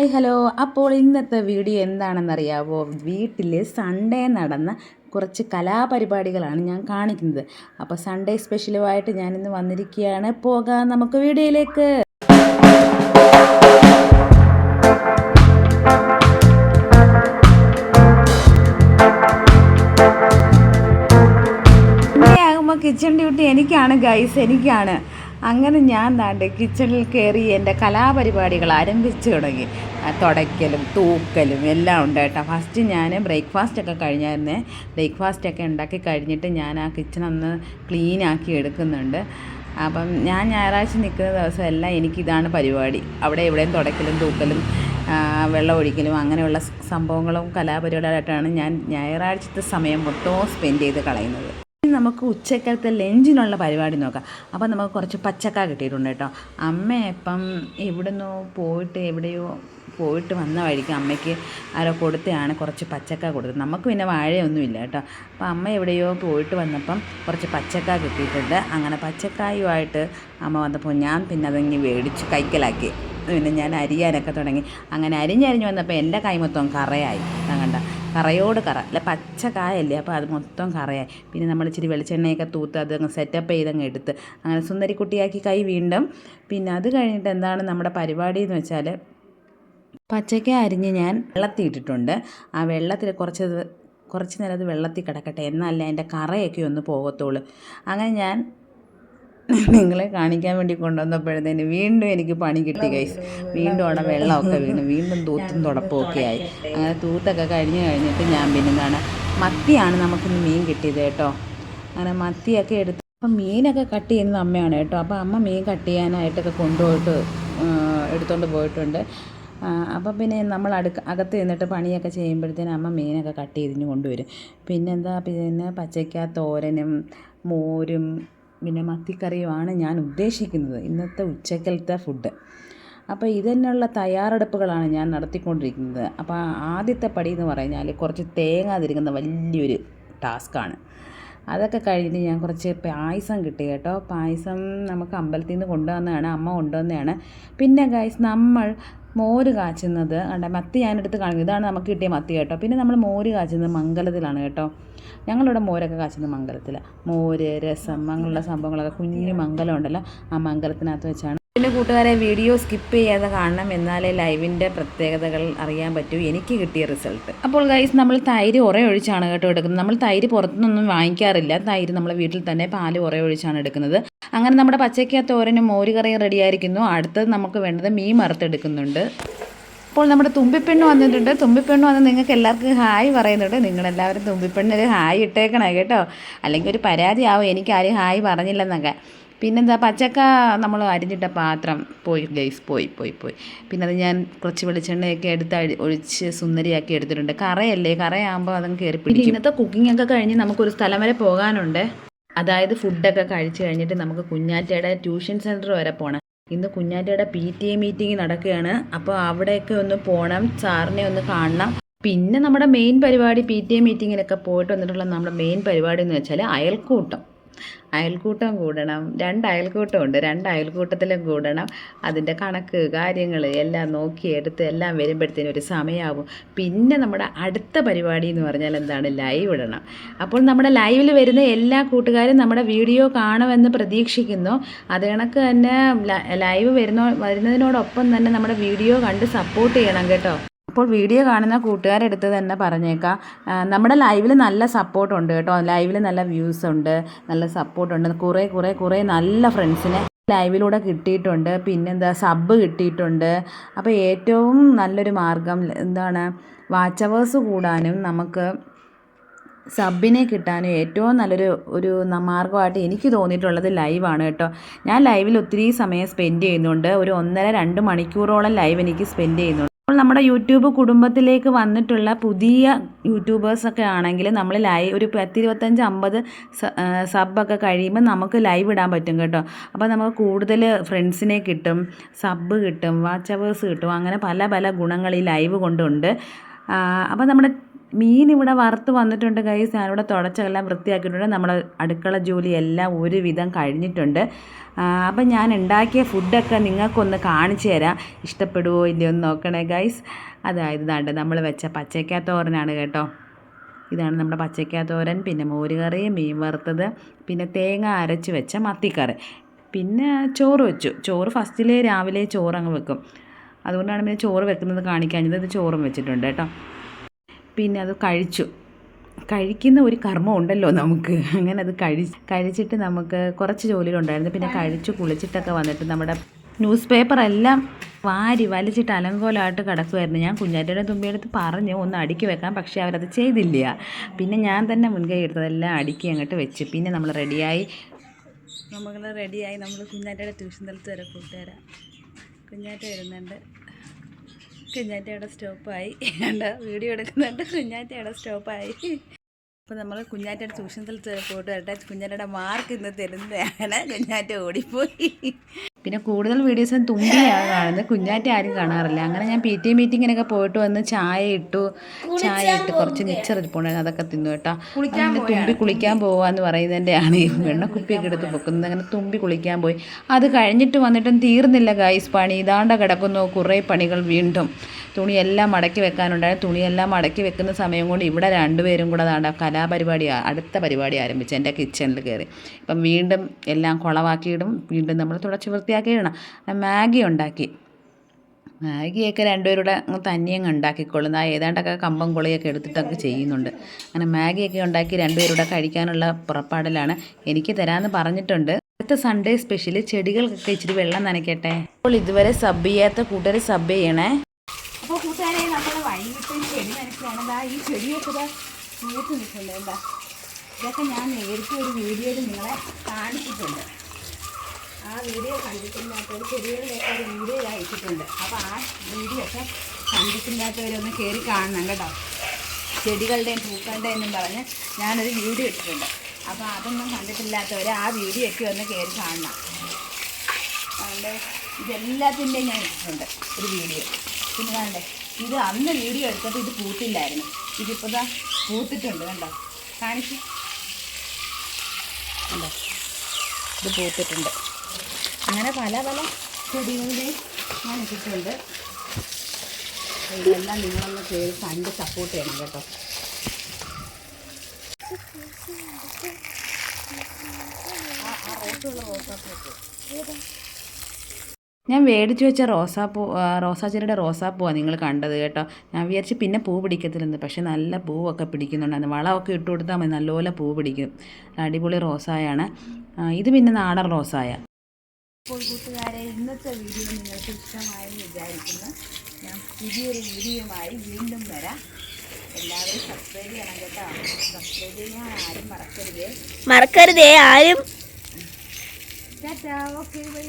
Hi hello. അപ്പോൾ ഇന്നത്തെ video എന്താണെന്നറിയാവോ? വീട്ടിൽ സൺഡേ നടന്ന കുറച്ച് കലാപരിപാടികളാണ് ഞാൻ കാണിക്കുന്നത്. അപ്പോൾ സൺഡേ സ്പെഷ്യലുമായിട്ട് ഞാനിന്ന് വന്നിരിക്കുകയാണ്. പോകാം നമുക്ക് വീഡിയോയിലേക്ക്. സൺഡേ ആകുമ്പോൾ കിച്ചൺ ഡ്യൂട്ടി എനിക്കാണ് ഗൈസ്, എനിക്കാണ്. അങ്ങനെ ഞാൻ കിച്ചണിൽ കയറി എൻ്റെ കലാപരിപാടികൾ ആരംഭിച്ചു തുടങ്ങി. തുടയ്ക്കലും തൂക്കലും എല്ലാം ഉണ്ട് കേട്ടോ. ഫസ്റ്റ് ഞാൻ ബ്രേക്ക്ഫാസ്റ്റൊക്കെ കഴിഞ്ഞായിരുന്നേ. ബ്രേക്ക്ഫാസ്റ്റൊക്കെ ഉണ്ടാക്കി കഴിഞ്ഞിട്ട് ഞാൻ ആ കിച്ചണൊന്ന് ക്ലീനാക്കി എടുക്കുന്നുണ്ട്. അപ്പം ഞാൻ ഞായറാഴ്ച നിൽക്കുന്ന ദിവസമെല്ലാം എനിക്കിതാണ് പരിപാടി. അവിടെ എവിടെയും തുടയ്ക്കലും തൂക്കലും വെള്ളം ഒഴിക്കലും അങ്ങനെയുള്ള സംഭവങ്ങളും കലാപരിപാടികളായിട്ടാണ് ഞാൻ ഞായറാഴ്ചത്തെ സമയം മൊത്തവും സ്പെൻഡ് ചെയ്ത് കളയുന്നത്. നമുക്ക് ഉച്ചക്കലത്തെ ലഞ്ചിനുള്ള പരിപാടി നോക്കാം. അപ്പോൾ നമുക്ക് കുറച്ച് പച്ചക്ക കിട്ടിയിട്ടുണ്ട് കേട്ടോ. അമ്മ ഇപ്പം എവിടുന്നോ എവിടെയോ പോയിട്ട് വന്ന വഴിക്ക് അമ്മയ്ക്ക് ആരോ കൊടുത്തതാണ് കുറച്ച് പച്ചക്ക കൊടുത്തത്. നമുക്ക് പിന്നെ വാഴയൊന്നുമില്ല കേട്ടോ. അപ്പോൾ അമ്മ എവിടെയോ പോയിട്ട് വന്നപ്പം കുറച്ച് പച്ചക്ക കിട്ടിയിട്ടുണ്ട്. അങ്ങനെ പച്ചക്കായുമായിട്ട് അമ്മ വന്നപ്പോൾ ഞാൻ പിന്നെ അതങ്ങ് മേടിച്ച് കൈക്കലാക്കി. പിന്നെ ഞാൻ അരിയാനൊക്കെ തുടങ്ങി. അങ്ങനെ അരിഞ്ഞ് വന്നപ്പോൾ എൻ്റെ കൈ മൊത്തം കറയായി. കണ്ട, കറയോട് കറ അല്ല, പച്ചക്കായല്ലേ, അപ്പോൾ അത് മൊത്തം കറയായി. പിന്നെ നമ്മൾ ഇച്ചിരി വെളിച്ചെണ്ണയൊക്കെ തൂത്ത് അതങ്ങ് സെറ്റപ്പ് ചെയ്തങ്ങ് എടുത്ത് അങ്ങനെ സുന്ദരിക്കുട്ടിയാക്കി കൈ വീണ്ടും. പിന്നെ അത് കഴിഞ്ഞിട്ട് എന്താണ് നമ്മുടെ പരിപാടി എന്ന് വെച്ചാൽ, പച്ചക്ക അരിഞ്ഞ് ഞാൻ വെള്ളത്തിയിട്ടിട്ടുണ്ട്. ആ വെള്ളത്തിൽ കുറച്ച് നേരം അത് വെള്ളത്തിൽ കിടക്കട്ടെ, എന്നല്ല അതിൻ്റെ കറയൊക്കെ ഒന്ന് പോകത്തുള്ളൂ. അങ്ങനെ ഞാൻ നിങ്ങളെ കാണിക്കാൻ വേണ്ടി കൊണ്ടുവന്നപ്പോഴത്തേന് വീണ്ടും എനിക്ക് പണി കിട്ടി ഗൈസ്. വീണ്ടും അവിടെ വെള്ളമൊക്കെ വീണു, വീണ്ടും തൂത്തും തുടപ്പമൊക്കെ ആയി. അങ്ങനെ തൂത്തൊക്കെ കഴിഞ്ഞിട്ട് ഞാൻ പിന്നെ എന്താണ് മത്തിയാണ് നമുക്കിന്ന് മീൻ കിട്ടിയത് കേട്ടോ. അങ്ങനെ മത്തിയൊക്കെ എടുത്ത് അപ്പം മീനൊക്കെ കട്ട് ചെയ്യുന്നത് അമ്മയാണ് കേട്ടോ. അപ്പോൾ അമ്മ മീൻ കട്ട് ചെയ്യാനായിട്ടൊക്കെ എടുത്തുകൊണ്ട് പോയിട്ടുണ്ട്. അപ്പം പിന്നെ നമ്മൾ അകത്ത് നിന്നിട്ട് പണിയൊക്കെ ചെയ്യുമ്പോഴത്തേനും അമ്മ മീനൊക്കെ കട്ട് ചെയ്തിന് കൊണ്ടുവരും. പിന്നെ പച്ചയ്ക്ക തോരനും മോരും പിന്നെ മത്തിക്കറിയുമാണ് ഞാൻ ഉദ്ദേശിക്കുന്നത് ഇന്നത്തെ ഉച്ചക്കലത്തെ ഫുഡ്. അപ്പോൾ ഇതിനുള്ള തയ്യാറെടുപ്പുകളാണ് ഞാൻ നടത്തിക്കൊണ്ടിരിക്കുന്നത്. അപ്പോൾ ആദ്യത്തെ പടി എന്ന് പറഞ്ഞാൽ കുറച്ച് തേങ്ങ തിരുകുന്ന വലിയൊരു ടാസ്ക്കാണ്. അതൊക്കെ കഴിഞ്ഞ് ഞാൻ കുറച്ച് പായസം കിട്ടി കേട്ടോ. പായസം നമുക്ക് അമ്പലത്തിൽ നിന്ന് കൊണ്ടുവന്നതാണ്, അമ്മ കൊണ്ടുവന്നതാണ്. പിന്നെ ഗൈസ്, നമ്മൾ മോര് കാച്ചുന്നത് മത്തി ഞാനെടുത്ത് കാണിക്കും. ഇതാണ് നമുക്ക് കിട്ടിയ മത്തി കേട്ടോ. പിന്നെ നമ്മൾ മോര് കാച്ചുന്നത് മംഗലത്തിലാണ് കേട്ടോ. ഞങ്ങളിവിടെ മോരൊക്കെ കാച്ചുന്നത് മംഗലത്തിലാണ്. മോര്, രസം അങ്ങനെയുള്ള സംഭവങ്ങളൊക്കെ കുഞ്ഞു മംഗലം ഉണ്ടല്ലോ, ആ മംഗലത്തിനകത്ത് വെച്ചാണ്. പിന്നെ കൂട്ടുകാരെ, വീഡിയോ സ്കിപ്പ് ചെയ്യാതെ കാണണം, എന്നാലേ ലൈവിൻ്റെ പ്രത്യേകതകൾ അറിയാൻ പറ്റൂ, എനിക്ക് കിട്ടിയ റിസൾട്ട്. അപ്പോൾ ഗൈസ്, നമ്മൾ തൈര് ഒഴിച്ചാണ് കേട്ടോ എടുക്കുന്നത്. നമ്മൾ തൈര് പുറത്തുനിന്നൊന്നും വാങ്ങിക്കാറില്ല. തൈര് നമ്മൾ വീട്ടിൽ തന്നെ പാല് ഒഴിച്ചാണ് എടുക്കുന്നത്. അങ്ങനെ നമ്മുടെ പച്ചയ്ക്ക തോരനും മോര് കറിയും റെഡിയായിരിക്കുന്നു. അടുത്തത് നമുക്ക് വേണ്ടത് മീൻ വറുത്തെടുക്കുന്നുണ്ട്. അപ്പോൾ നമ്മുടെ തുമ്പിപ്പെണ്ണ് വന്നിട്ടുണ്ട്. തുമ്പിപ്പെണ്ണ് വന്ന് നിങ്ങൾക്ക് എല്ലാവർക്കും ഹായ് പറയുന്നുണ്ട്. നിങ്ങളെല്ലാവരും തുമ്പിപ്പെണ്ണിന് ഹായ് ഇട്ടേക്കണേ കേട്ടോ, അല്ലെങ്കിൽ ഒരു പരാതിയാവും എനിക്കാരും ഹായ് പറഞ്ഞില്ലെന്നൊക്കെ. പിന്നെന്താ, പച്ചക്ക നമ്മൾ അരിഞ്ഞിട്ട പാത്രം പോയി ഗൈസ്, പോയി. പിന്നെ അത് ഞാൻ കുറച്ച് വെളിച്ചെണ്ണയൊക്കെ ഒഴിച്ച് സുന്ദരിയാക്കി എടുത്തിട്ടുണ്ട്. കറയാകുമ്പോൾ അതങ്ങ് കയറി പിടിക്കും. ഇന്നത്തെ കുക്കിങ്ങൊക്കെ കഴിഞ്ഞ് നമുക്കൊരു സ്ഥലം വരെ പോകാനുണ്ട്. അതായത് ഫുഡൊക്കെ കഴിച്ച് കഴിഞ്ഞിട്ട് നമുക്ക് കുഞ്ഞാറ്റയുടെ ട്യൂഷൻ സെൻറ്റർ വരെ പോകണം. ഇന്ന് കുഞ്ഞാറ്റയുടെ PTA മീറ്റിംഗ് നടക്കുകയാണ്. അപ്പോൾ അവിടെയൊക്കെ ഒന്ന് പോകണം, സാറിനെ ഒന്ന് കാണണം. പിന്നെ നമ്മുടെ മെയിൻ പരിപാടി PTA മീറ്റിങ്ങിലൊക്കെ പോയിട്ട് വന്നിട്ടുള്ള നമ്മുടെ മെയിൻ പരിപാടി എന്ന് വെച്ചാൽ അയൽക്കൂട്ടം കൂടണം. 2 അയൽക്കൂട്ടമുണ്ട്, 2 അയൽക്കൂട്ടത്തിലും കൂടണം. അതിൻ്റെ കണക്ക് കാര്യങ്ങൾ എല്ലാം നോക്കിയെടുത്ത് എല്ലാം വരുമ്പോഴത്തേനും ഒരു സമയമാകും. പിന്നെ നമ്മുടെ അടുത്ത പരിപാടി എന്ന് പറഞ്ഞാൽ എന്താണ്, ലൈവ് ഇടണം. അപ്പോൾ നമ്മുടെ ലൈവിൽ വരുന്ന എല്ലാ കൂട്ടുകാരും നമ്മുടെ വീഡിയോ കാണുമെന്ന് പ്രതീക്ഷിക്കുന്നു. അത് കണക്ക് തന്നെ ലൈവ് വരുന്നതിനോടൊപ്പം തന്നെ നമ്മുടെ വീഡിയോ കണ്ട് സപ്പോർട്ട് ചെയ്യണം കേട്ടോ. അപ്പോൾ വീഡിയോ കാണുന്ന കൂട്ടുകാരെടുത്ത് തന്നെ പറഞ്ഞേക്കാം, നമ്മുടെ ലൈവിൽ നല്ല സപ്പോർട്ടുണ്ട് കേട്ടോ. ലൈവിൽ നല്ല വ്യൂസ് ഉണ്ട്, നല്ല സപ്പോർട്ടുണ്ട്. കുറേ നല്ല ഫ്രണ്ട്സിനെ ലൈവിലൂടെ കിട്ടിയിട്ടുണ്ട്. പിന്നെന്താ, സബ് കിട്ടിയിട്ടുണ്ട്. അപ്പോൾ ഏറ്റവും നല്ലൊരു മാർഗം എന്താണ്, വാച്ച് അവേഴ്സ് കൂടാനും നമുക്ക് സബിനെ കിട്ടാനും ഏറ്റവും നല്ലൊരു മാർഗ്ഗമായിട്ട് എനിക്ക് തോന്നിയിട്ടുള്ളത് ലൈവാണ് കേട്ടോ. ഞാൻ ലൈവിൽ ഒത്തിരി സമയം സ്പെൻഡ് ചെയ്യുന്നുണ്ട്. ഒരു 1.5-2 മണിക്കൂറോളം ലൈവ് എനിക്ക് സ്പെൻഡ് ചെയ്യുന്നുണ്ട്. അപ്പോൾ നമ്മുടെ യൂട്യൂബ് കുടുംബത്തിലേക്ക് വന്നിട്ടുള്ള പുതിയ യൂട്യൂബേഴ്സൊക്കെ ആണെങ്കിൽ നമ്മൾ ഒരു 10-25-50 സബ്ബൊക്കെ കഴിയുമ്പോൾ നമുക്ക് ലൈവ് ഇടാൻ പറ്റും കേട്ടോ. അപ്പോൾ നമുക്ക് കൂടുതൽ ഫ്രണ്ട്സിനെ കിട്ടും, സബ് കിട്ടും, വാച്ച് അവേഴ്സ് കിട്ടും. അങ്ങനെ പല ഗുണങ്ങൾ ഈ ലൈവ് കൊണ്ടുണ്ട്. അപ്പോൾ നമ്മുടെ മീൻ ഇവിടെ വറുത്ത് വന്നിട്ടുണ്ട് ഗൈസ്. ഞാനിവിടെ തുടച്ചെല്ലാം വൃത്തിയാക്കിയിട്ടുണ്ട്. നമ്മുടെ അടുക്കള ജോലിയെല്ലാം ഒരുവിധം കഴിഞ്ഞിട്ടുണ്ട്. അപ്പം ഞാൻ ഉണ്ടാക്കിയ ഫുഡൊക്കെ നിങ്ങൾക്കൊന്ന് കാണിച്ചു തരാം. ഇഷ്ടപ്പെടുമോ ഇല്ലയോ എന്ന് നോക്കണേ ഗൈസ്. അതായത് ഇതാണ്ട് നമ്മൾ വെച്ച പച്ചയ്ക്ക തോരനാണ് കേട്ടോ. ഇതാണ് നമ്മുടെ പച്ചയ്ക്ക തോരൻ. പിന്നെ മോരുകറി, മീൻ വറുത്തത്, പിന്നെ തേങ്ങ അരച്ച് വെച്ച മത്തിക്കറി, പിന്നെ ചോറ് വെച്ചു. ചോറ് ഫസ്റ്റിലേ രാവിലെ ചോറ് അങ്ങ് വെക്കും. അതുകൊണ്ടാണ് പിന്നെ ചോറ് വെക്കുന്നത് കാണിക്കാഞ്ഞത്. ഇത് ചോറും വെച്ചിട്ടുണ്ട് കേട്ടോ. പിന്നെ അത് കഴിക്കുന്ന ഒരു കർമ്മം ഉണ്ടല്ലോ നമുക്ക്. അങ്ങനെ അത് കഴിച്ചിട്ട് നമുക്ക് കുറച്ച് ജോലികളുണ്ടായിരുന്നു. പിന്നെ കഴിച്ചു കുളിച്ചിട്ടൊക്കെ വന്നിട്ട് നമ്മുടെ ന്യൂസ് പേപ്പറെല്ലാം വാരി വലിച്ചിട്ട് അലങ്കോലമായിട്ട് കിടക്കുമായിരുന്നു. ഞാൻ കുഞ്ഞാറ്റയുടെ തുമ്പിയെടുത്ത് പറഞ്ഞു ഒന്ന് അടുക്കി വെക്കാം, പക്ഷേ അവരത് ചെയ്തില്ല. പിന്നെ ഞാൻ തന്നെ മുൻകൈ എടുത്തതെല്ലാം അടുക്കി അങ്ങോട്ട് വെച്ച്. പിന്നെ നമ്മൾ റെഡിയായി നമ്മൾ കുഞ്ഞാറ്റയുടെ ട്യൂഷൻ സ്ഥലത്ത് വരെ കൂട്ടുകാരാ. കുഞ്ഞാറ്റ വരുന്നുണ്ട്. കുഞ്ഞാറ്റയുടെ സ്റ്റോപ്പായി. വീഡിയോ എടുക്കുന്നുണ്ട്. കുഞ്ഞാറ്റയുടെ സ്റ്റോപ്പായി. അപ്പോൾ നമ്മൾ കുഞ്ഞാറ്റയുടെ ട്യൂഷൻ സ്ഥലത്ത് വരെ പോയിട്ട് വരട്ടെ. കുഞ്ഞാറ്റയുടെ മാർക്ക് ഇന്ന് തരുന്നതാണ്. കുഞ്ഞാറ്റ ഓടിപ്പോയി. പിന്നെ കൂടുതൽ വീഡിയോസും തുമ്പിയാണ് കാണുന്നത്. കുഞ്ഞാറ്റ ആരും കാണാറില്ല. അങ്ങനെ ഞാൻ PT മീറ്റിങ്ങിനൊക്കെ പോയിട്ട് വന്ന് ചായ ഇട്ട് കുറച്ച് മിച്ചർ ഇരിപ്പുണ്ടായിരുന്നു. അതൊക്കെ തിന്നു കേട്ടോ. അങ്ങനെ തുമ്പി കുളിക്കാൻ പോകാമെന്ന് പറയുന്നതിൻ്റെയാണ് ഈ വെണ്ണക്കുപ്പിയൊക്കെ എടുത്ത് പൊക്കുന്നത്. അങ്ങനെ തുമ്പി കുളിക്കാൻ പോയി. അത് കഴിഞ്ഞിട്ട് വന്നിട്ടും തീർന്നില്ല ഗൈസ് പണി. ഇതാണ്ട കിടക്കുന്നു കുറേ പണികൾ. വീണ്ടും തുണിയെല്ലാം മടക്കി വെക്കാനുണ്ടായിരുന്നു. തുണിയെല്ലാം മടക്കി വെക്കുന്ന സമയം കൊണ്ട് ഇവിടെ രണ്ടുപേരും കൂടെ അതാണ്ട അടുത്ത പരിപാടി ആരംഭിച്ചു. എൻ്റെ കിച്ചണിൽ കയറി ഇപ്പം വീണ്ടും എല്ലാം കുളവാക്കിയിടും. വീണ്ടും നമ്മൾ തുടച്ച് വൃത്തിയാക്കിയിടണം. മാഗി ഉണ്ടാക്കി. മാഗിയൊക്കെ രണ്ടുപേരുടെ തന്നെയങ്ങ് ഉണ്ടാക്കിക്കൊള്ളുന്ന ഏതാണ്ടൊക്കെ കമ്പം കൊളിയൊക്കെ എടുത്തിട്ടൊക്കെ ചെയ്യുന്നുണ്ട്. അങ്ങനെ മാഗിയൊക്കെ ഉണ്ടാക്കി രണ്ടുപേരുടെ കഴിക്കാനുള്ള പുറപ്പാടിലാണ്. എനിക്ക് തരാമെന്ന് പറഞ്ഞിട്ടുണ്ട്. അടുത്ത സൺഡേ സ്പെഷ്യൽ ചെടികൾക്കൊക്കെ ഇച്ചിരി വെള്ളം നനയ്ക്കട്ടെ. അപ്പോൾ ഇതുവരെ സബ് ചെയ്യാത്ത കൂട്ടുകാർ സബ് ചെയ്യണേ. അപ്പോൾ കൂട്ടുകാരെ നമ്മൾ വൈകിട്ട് ചെടി നനയ്ക്കുകയാണ്. ഈ ചെടിയൊക്കെ പൂത്ത് നിൽക്കുന്നുണ്ട്. എന്താ ഇതൊക്കെ ഞാൻ നേരത്തെ ഒരു വീഡിയോയിൽ നിങ്ങളെ കാണിച്ചിട്ടുണ്ട്. ആ വീഡിയോ കണ്ടിട്ടില്ലാത്തവർ ചെടികളിലൊക്കെ ഒരു വീഡിയോ അയച്ചിട്ടുണ്ട്. അപ്പോൾ ആ വീഡിയോ ഒക്കെ കണ്ടിട്ടില്ലാത്തവരൊന്ന് കയറി കാണണം കേട്ടോ. ചെടികളുടെയും പൂക്കളുടെയും എന്നും പറഞ്ഞ് ഞാനൊരു വീഡിയോ ഇട്ടിട്ടുണ്ട്. അപ്പോൾ അതൊന്നും കണ്ടിട്ടില്ലാത്തവർ ആ വീഡിയോ ഒക്കെ ഒന്ന് കയറി കാണണം. അതുകൊണ്ട് ഇതെല്ലാത്തിൻ്റെയും ഞാൻ ഇട്ടിട്ടുണ്ട് ഒരു വീഡിയോ. പിന്നെ വേണ്ടേ ഇത് അന്ന് വീഡിയോ എടുത്തപ്പോൾ ഇത് പൂത്തില്ലായിരുന്നു. ഇതിപ്പോൾ ഇതാ പൂത്തിട്ടുണ്ട്. കണ്ടോ കാണിച്ച് കണ്ടോ ഇത് പൂത്തിട്ടുണ്ട്. അങ്ങനെ പല ചെടികളുടെയും ഞാൻ ഇട്ടിട്ടുണ്ട്. ഇതെല്ലാം നിങ്ങളൊന്ന് കയറി കണ്ട് സപ്പോർട്ട് ചെയ്യണം കേട്ടോ. ഞാൻ മേടിച്ച് വെച്ച റോസാച്ചെടിയുടെ റോസാപ്പൂവാണ് നിങ്ങൾ കണ്ടത് കേട്ടോ. ഞാൻ വിചാരിച്ച് പിന്നെ പൂ പിടിക്കത്തില്ലെന്ന്. പക്ഷേ നല്ല പൂവൊക്കെ പിടിക്കുന്നുണ്ടായിരുന്നു. വളമൊക്കെ ഇട്ട് കൊടുത്താൽ മതി, നല്ലപോലെ പൂ പിടിക്കും. അടിപൊളി റോസായാണ് ഇത്. പിന്നെ നാടൻ റോസായ. അപ്പോൾ കൂട്ടുകാരെ ഇന്നത്തെ വീഡിയോ നിങ്ങൾക്ക് ഇഷ്ടമായെന്ന് വിചാരിക്കുന്നു. ഞാൻ പുതിയൊരു വീഡിയോയുമായി വീണ്ടും വരാം. എല്ലാവരും സബ്സ്ക്രൈബ് ചെയ്യണം കേട്ടോ. സബ്സ്ക്രൈബ് ചെയ്യാൻ ആരും മറക്കരുതേ ആരും. ടാറ്റാ. Okay by.